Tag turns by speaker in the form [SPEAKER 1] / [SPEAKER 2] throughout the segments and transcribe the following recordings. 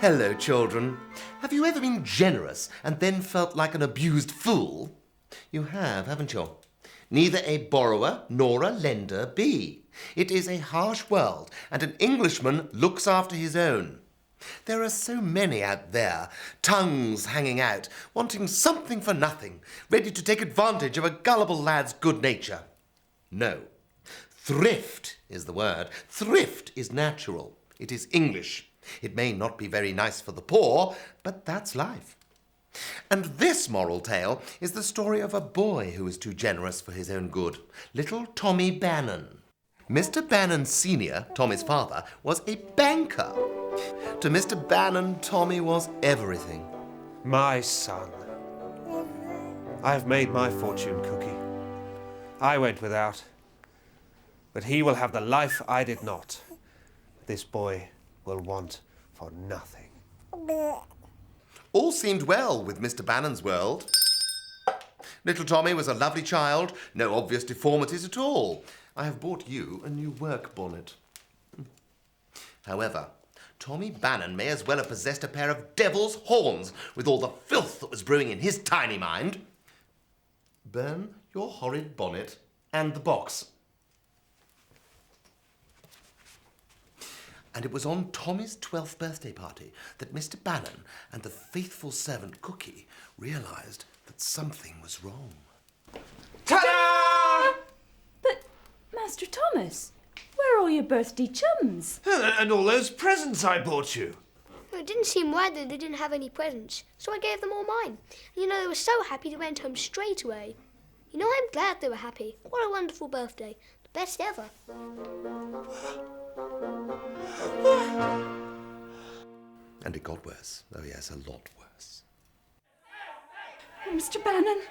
[SPEAKER 1] Hello, children. Have you ever been generous and then felt like an abused fool? You have, haven't you? Neither a borrower nor a lender be. It is a harsh world, and an Englishman looks after his own. There are so many out there, tongues hanging out, wanting something for nothing, ready to take advantage of a gullible lad's good nature. No. Thrift is the word. Thrift is natural. It is English. It may not be very nice for the poor, but that's life. And this moral tale is the story of a boy who was too generous for his own good, little Tommy Bannon. Mr. Bannon Sr., Tommy's father, was a banker. To Mr. Bannon, Tommy was everything.
[SPEAKER 2] My son. I've made my fortune, Cookie. I went without. But he will have the life I did not. This boy will want for nothing.
[SPEAKER 1] All seemed well with Mr. Bannon's world. Little Tommy was a lovely child, no obvious deformities at all. I have bought you a new work bonnet. However, Tommy Bannon may as well have possessed a pair of devil's horns with all the filth that was brewing in his tiny mind. Burn your horrid bonnet and the box. And it was on Tommy's 12th birthday party that Mr. Bannon and the faithful servant Cookie realised that something was wrong.
[SPEAKER 2] Ta-da!
[SPEAKER 3] But, Master Thomas, where are all your birthday chums?
[SPEAKER 2] And all those presents I bought you.
[SPEAKER 4] Well, it didn't seem right that they didn't have any presents, so I gave them all mine. And they were so happy they went home straight away. I'm glad they were happy. What a wonderful birthday. The best ever.
[SPEAKER 1] And it got worse. Oh yes, a lot worse.
[SPEAKER 3] Mr. Bannon,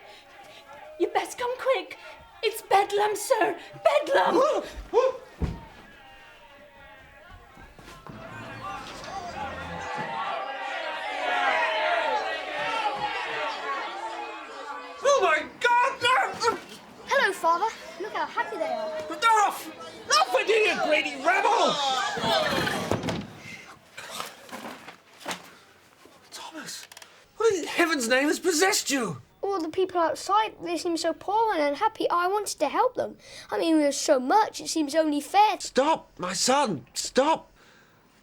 [SPEAKER 3] you best come quick. It's Bedlam, sir. Bedlam!
[SPEAKER 2] Oh my God! No!
[SPEAKER 4] Hello, Father. Look how happy they are.
[SPEAKER 2] Off! Off with you, you greedy rebel! Thomas, what in heaven's name has possessed you?
[SPEAKER 4] All the people outside, they seem so poor and unhappy. I wanted to help them. We were so much, it seems only fair.
[SPEAKER 2] Stop, my son, stop!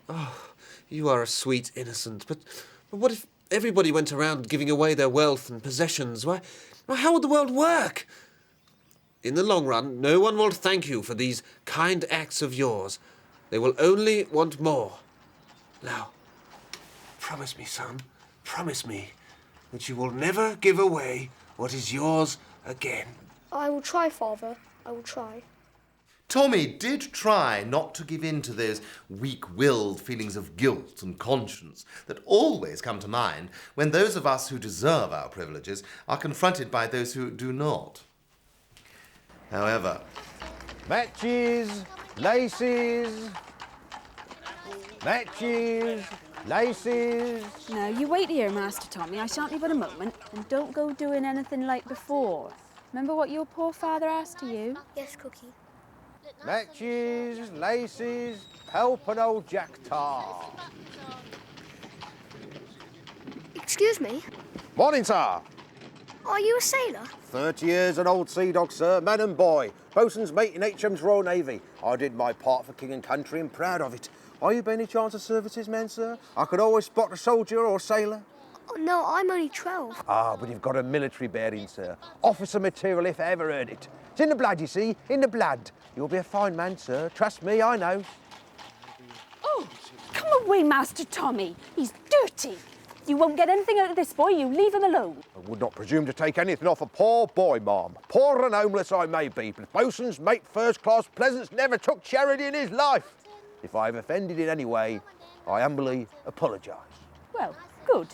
[SPEAKER 2] Oh, you are a sweet innocent, but what if everybody went around giving away their wealth and possessions? Why, how would the world work? In the long run, no one will thank you for these kind acts of yours. They will only want more. Now, promise me, son, promise me that you will never give away what is yours again.
[SPEAKER 4] I will try, Father. I will try.
[SPEAKER 1] Tommy did try not to give in to those weak-willed feelings of guilt and conscience that always come to mind when those of us who deserve our privileges are confronted by those who do not. However,
[SPEAKER 5] matches, laces, matches, laces.
[SPEAKER 6] Now, you wait here, Master Tommy. I shan't be but a moment. And don't go doing anything like before. Remember what your poor father asked of you?
[SPEAKER 4] Yes, Cookie.
[SPEAKER 5] Matches, laces, help an old Jack Tar.
[SPEAKER 4] Excuse me?
[SPEAKER 5] Morning, sir.
[SPEAKER 4] Are you a sailor?
[SPEAKER 5] 30 years an old sea dog, sir, man and boy. Boatswain's mate in HM's Royal Navy. I did my part for king and country and proud of it. Are you by any chance a services man, sir? I could always spot a soldier or a sailor.
[SPEAKER 4] Oh, no, I'm only 12.
[SPEAKER 5] Ah, but you've got a military bearing, sir. Officer material if I ever heard it. It's in the blood, you see, in the blood. You'll be a fine man, sir. Trust me, I know.
[SPEAKER 6] Oh, come away, Master Tommy. He's dirty. You won't get anything out of this boy. You leave him alone.
[SPEAKER 5] I would not presume to take anything off a poor boy, ma'am. Poor and homeless I may be, but boatswain's mate first-class Pleasance never took charity in his life. If I have offended in any way, I humbly apologise.
[SPEAKER 6] Well, good.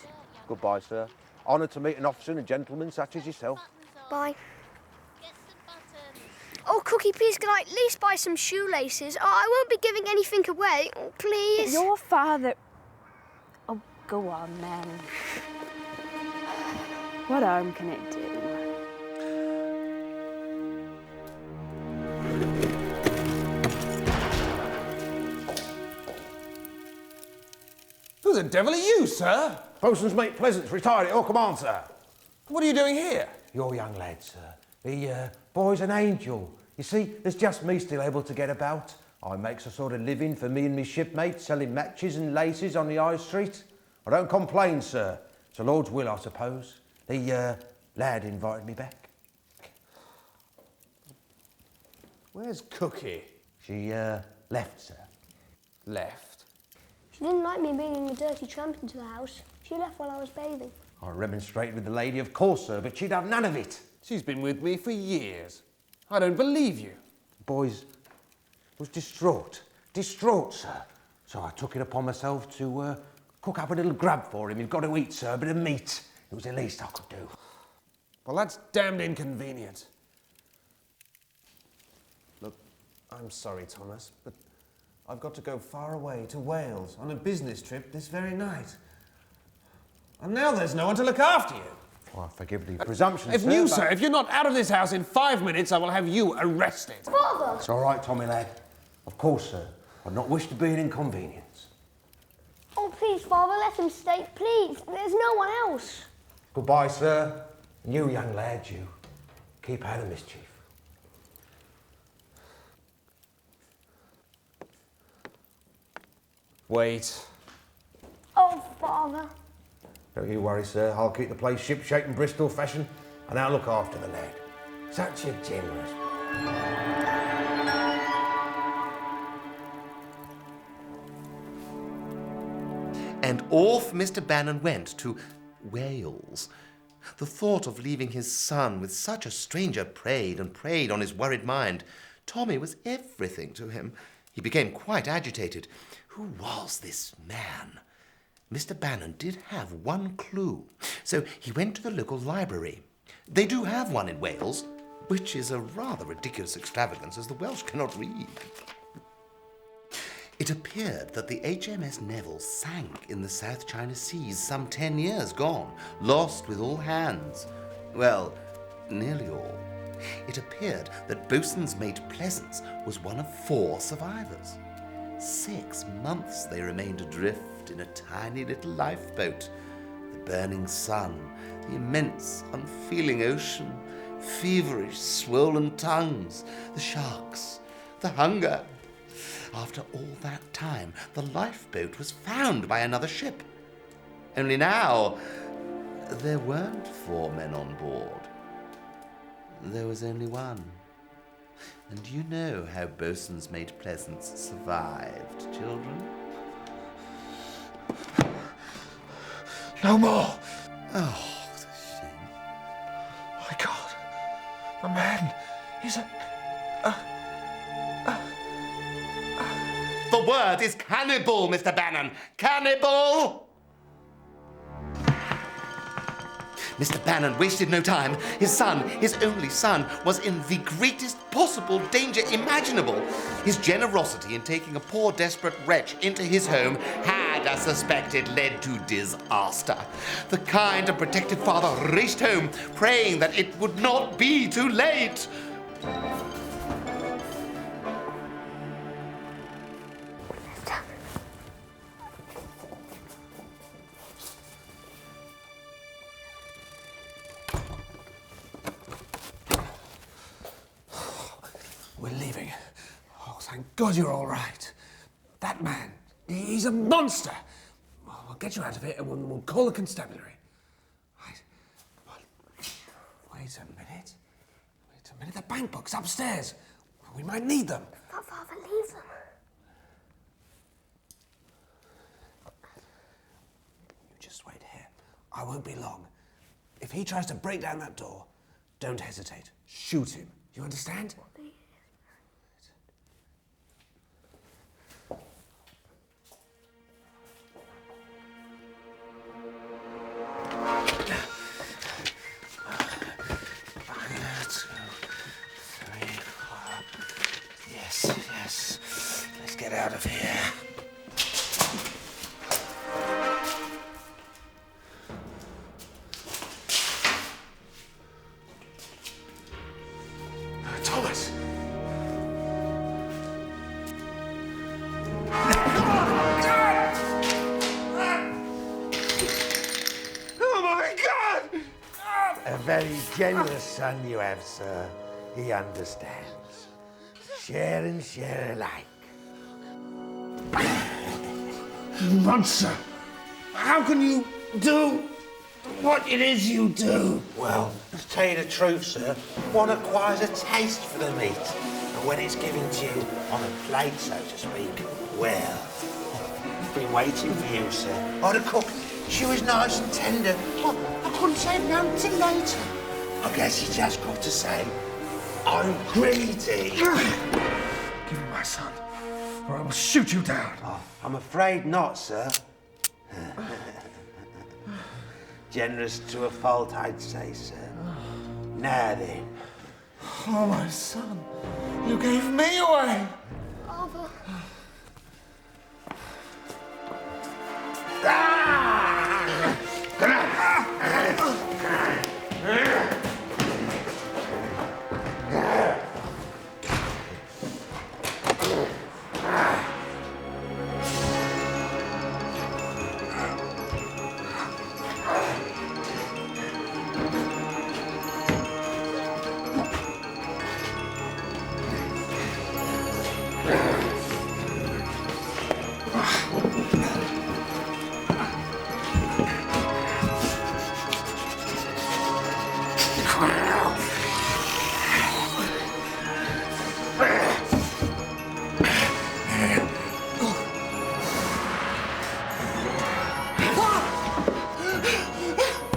[SPEAKER 5] Goodbye, sir. Honoured to meet an officer and a gentleman such as yourself.
[SPEAKER 4] Bye. Oh, Cookie, please, can I at least buy some shoelaces? Oh, I won't be giving anything away. Oh, please.
[SPEAKER 6] Your father... Oh, go on, then. What harm can it do?
[SPEAKER 2] Who the devil are you, sir?
[SPEAKER 5] Bosun's mate Pleasance, retired at your command, sir.
[SPEAKER 2] What are you doing here?
[SPEAKER 5] Your young lad, sir. The boy's an angel. You see, there's just me still able to get about. I makes a sort of living for me and me shipmates, selling matches and laces on the high street. I don't complain, sir. It's the Lord's will, I suppose. The lad invited me back.
[SPEAKER 2] Where's Cookie?
[SPEAKER 5] She left, sir.
[SPEAKER 2] Left.
[SPEAKER 4] She didn't like me bringing a dirty tramp into the house. She left while I was bathing.
[SPEAKER 5] I remonstrated with the lady, of course, sir, but she'd have none of it.
[SPEAKER 2] She's been with me for years. I don't believe you.
[SPEAKER 5] The boy was distraught, sir. So I took it upon myself to cook up a little grub for him. He'd got to eat, sir, a bit of meat. It was the least I could do.
[SPEAKER 2] Well, that's damned inconvenient. Look, I'm sorry, Thomas, but I've got to go far away to Wales on a business trip this very night. And now there's no one to look after you.
[SPEAKER 5] Well, forgive the presumption,
[SPEAKER 2] Sir, if you're not out of this house in 5 minutes, I will have you arrested.
[SPEAKER 4] Father!
[SPEAKER 5] It's all right, Tommy lad. Of course, sir. I'd not wish to be an inconvenience.
[SPEAKER 4] Oh, please, Father, let him stay, please. There's no one else.
[SPEAKER 5] Goodbye, sir. And you, young lad, you keep out of mischief.
[SPEAKER 2] Wait.
[SPEAKER 4] Oh, Father.
[SPEAKER 5] Don't you worry, sir. I'll keep the place ship-shape in Bristol fashion, and I'll look after the lad. Such a generous.
[SPEAKER 1] And off Mr. Bannon went to Wales. The thought of leaving his son with such a stranger preyed and preyed on his worried mind. Tommy was everything to him. He became quite agitated. Who was this man? Mr. Bannon did have one clue, so he went to the local library. They do have one in Wales, which is a rather ridiculous extravagance, as the Welsh cannot read. It appeared that the HMS Neville sank in the South China Seas some 10 years gone, lost with all hands. Well, nearly all. It appeared that boatswain's mate Pleasance was one of 4 survivors. 6 months they remained adrift in a tiny little lifeboat. The burning sun, the immense, unfeeling ocean, feverish, swollen tongues, the sharks, the hunger. After all that time, the lifeboat was found by another ship. Only now, there weren't 4 men on board. There was only one. And you know how boatswain's mate Pleasance survived, children?
[SPEAKER 5] No more!
[SPEAKER 1] Oh, what a shame.
[SPEAKER 5] My God! The man is
[SPEAKER 1] The word is cannibal, Mr. Bannon. Cannibal! Mr. Bannon wasted no time. His son, his only son, was in the greatest possible danger imaginable. His generosity in taking a poor, desperate wretch into his home had, as suspected, led to disaster. The kind and protective father raced home, praying that it would not be too late.
[SPEAKER 2] We're leaving. Oh, thank God you're all right. That man, he's a monster. Well, we'll get you out of here and we'll call the constabulary. Right. Well, wait a minute. Wait a minute. The bank book's upstairs. We might need them.
[SPEAKER 4] But Father, leave them.
[SPEAKER 2] You just wait here. I won't be long. If he tries to break down that door, don't hesitate. Shoot him. You understand? Yes. Let's get out of here. Thomas!
[SPEAKER 5] very generous son you have, sir. He understands. Share and share alike.
[SPEAKER 7] Monster! How can you do what it is you do?
[SPEAKER 5] Well, to tell you the truth, sir, one acquires a taste for the meat. And when it's given to you on a plate, so to speak, well, I've been waiting for you, sir. Oh, the cook, she was nice and tender. Well, I couldn't say no till later. I guess you just got to say, I'm greedy.
[SPEAKER 7] Give me my son, or I will shoot you down.
[SPEAKER 5] Oh, I'm afraid not, sir. Generous to a fault, I'd say, sir. Now then.
[SPEAKER 7] Oh, my son, you gave me away.
[SPEAKER 4] Father.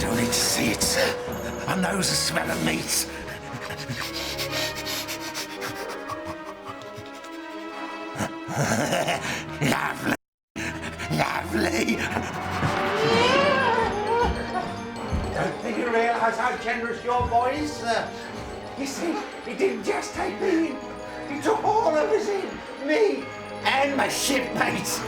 [SPEAKER 7] Don't need to see it, sir. I know the smell of meat. Lovely. Lovely.
[SPEAKER 5] Don't think you realise how generous your boy is, sir. You see, he didn't just take me in. He took all of us in. Me and my shipmates.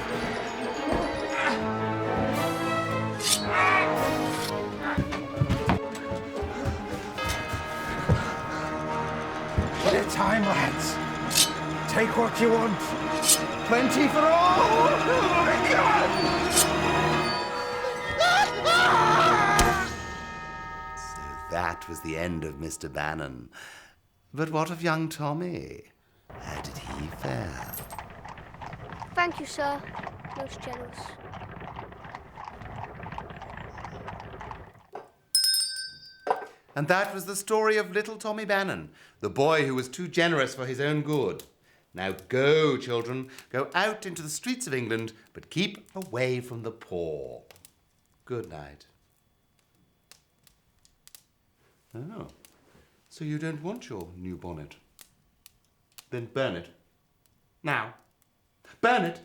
[SPEAKER 7] It's time, lads. Take what you want. Plenty for all. Oh, my God!
[SPEAKER 1] So that was the end of Mr. Bannon. But what of young Tommy? How did he fare?
[SPEAKER 4] Thank you, sir. Most generous.
[SPEAKER 1] And that was the story of little Tommy Bannon, the boy who was too generous for his own good. Now go, children, go out into the streets of England, but keep away from the poor. Good night. Oh, so you don't want your new bonnet? Then burn it. Now. Burn it!